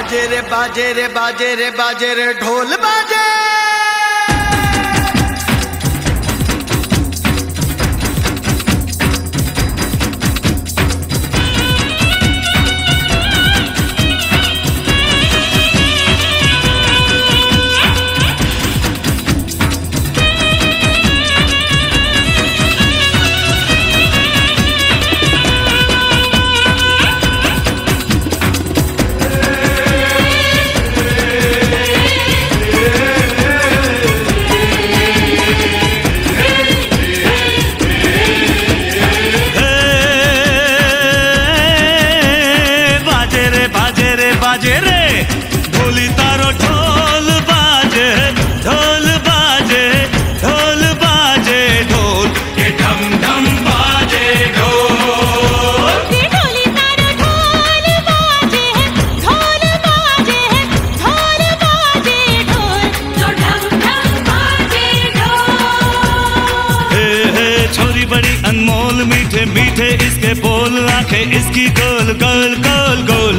बाजे रे बाजे रे बाजे रे बाजे रे ढोल बाजे। बाजे रे ढोली तारो ढोल बाजे ढोल बाजे ढोल बाजे ढोल के ढम ढम बाजे ढोल ये ढोली तारो ढोल बाजे ढोल बाजे ढोल बाजे ढोल जो ढम ढम बाजे ढोल। हे छोरी बड़ी अनमोल मीठे मीठे इसके बोल आंखें इसकी गोल गोल गोल गोल